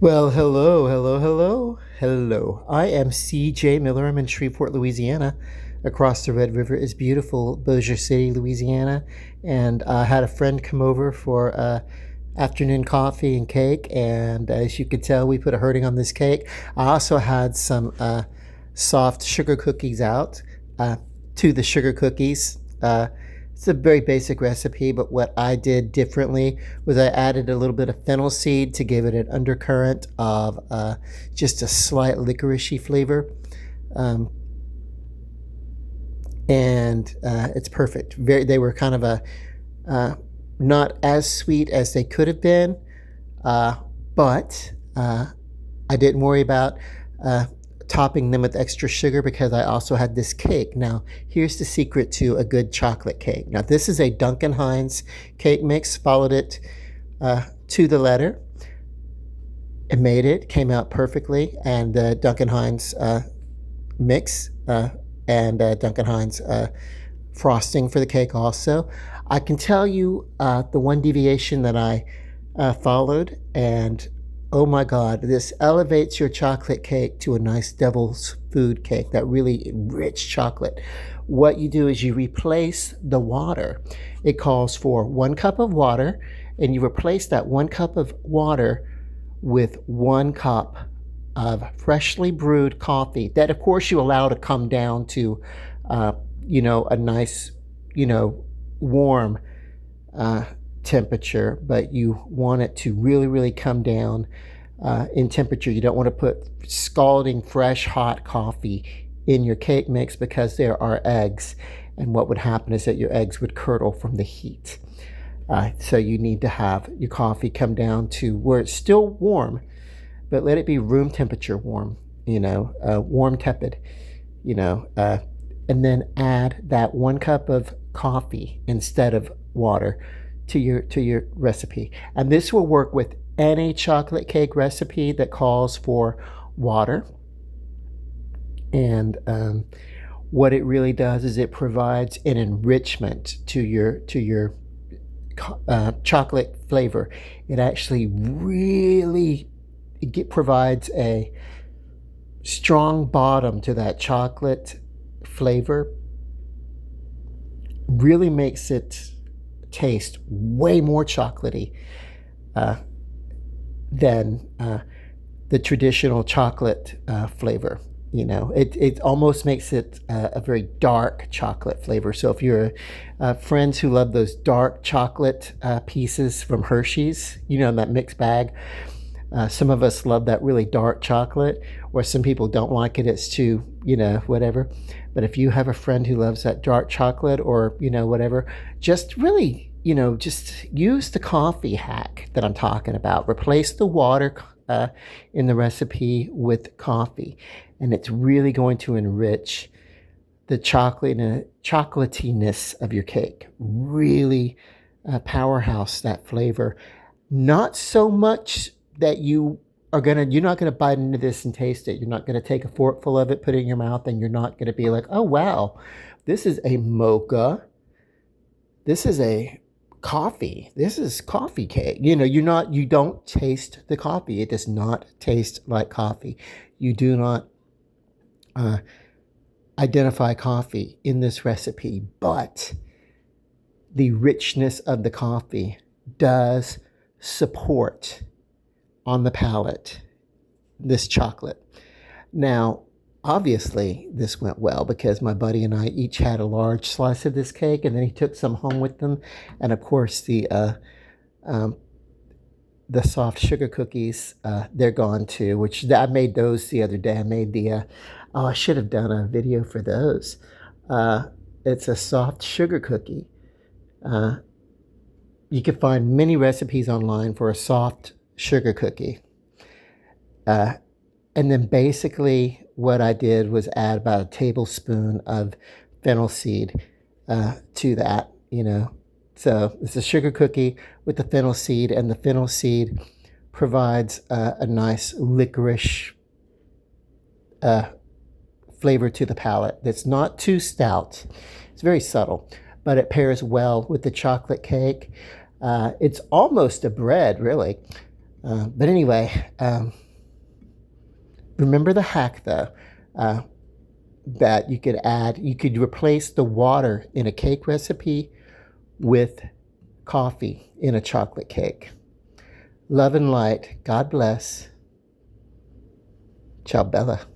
Well, hello, hello, hello, hello. I am CJ Miller. I'm in Shreveport, Louisiana. Across the Red River is beautiful Bossier City, Louisiana. And I had a friend come over for afternoon coffee and cake. And as you could tell, we put a hurting on this cake. I also had some soft sugar cookies out to the sugar cookies. It's a very basic recipe, but what I did differently was I added a little bit of fennel seed to give it an undercurrent of just a slight licoricey flavor. Um, and it's perfect. They were kind of uh, not as sweet as they could have been, uh, but I didn't worry about uh, topping them with extra sugar because I also had this cake. Now, here's the secret to a good chocolate cake. Now, this is a Duncan Hines cake mix, followed it to the letter and made it, came out perfectly. And Duncan Hines mix and Duncan Hines frosting for the cake also. I can tell you the one deviation that I followed, and oh my God, this elevates your chocolate cake to a nice devil's food cake, that really rich chocolate. What you do is you replace the water. It calls for 1 cup of water, and you replace that 1 cup of water with 1 cup of freshly brewed coffee that, of course, you allow to come down to, a nice, warm uh, temperature, but you want it to really, really come down in temperature. You don't want to put scalding, fresh, hot coffee in your cake mix because there are eggs. And what would happen is that your eggs would curdle from the heat. So you need to have your coffee come down to where it's still warm, but let it be room temperature warm, warm tepid, and then add that 1 cup of coffee instead of water to your recipe. And this will work with any chocolate cake recipe that calls for water. And what it really does is it provides an enrichment to your chocolate flavor. It actually really provides a strong bottom to that chocolate flavor. Really makes it taste way more chocolatey than the traditional chocolate flavor. It almost makes it a very dark chocolate flavor. So if you're friends who love those dark chocolate pieces from Hershey's, that mixed bag, some of us love that really dark chocolate, or some people don't like it. It's too, whatever. But if you have a friend who loves that dark chocolate or, whatever, just really, just use the coffee hack that I'm talking about. Replace the water in the recipe with coffee. And it's really going to enrich the chocolatiness of your cake. Really powerhouse that flavor. Not so much that you're not gonna bite into this and taste it. You're not gonna take a forkful of it, put it in your mouth, and you're not gonna be like, oh wow, this is a mocha. This is a coffee. This is coffee cake. You don't taste the coffee. It does not taste like coffee. You do not identify coffee in this recipe, but the richness of the coffee does support on the palate this chocolate. Now, obviously, this went well because my buddy and I each had a large slice of this cake, and then he took some home with them. And of course, the soft sugar cookies, they're gone too, which I made those the other day. I made I should have done a video for those. It's a soft sugar cookie. You can find many recipes online for a soft sugar cookie. And then basically what I did was add about a tablespoon of fennel seed to that, So it's a sugar cookie with the fennel seed, and the fennel seed provides a nice licorice flavor to the palate that's not too stout. It's very subtle, but it pairs well with the chocolate cake. It's almost a bread, really. But anyway, remember the hack though, that you could replace the water in a cake recipe with coffee in a chocolate cake. Love and light. God bless. Ciao, Bella.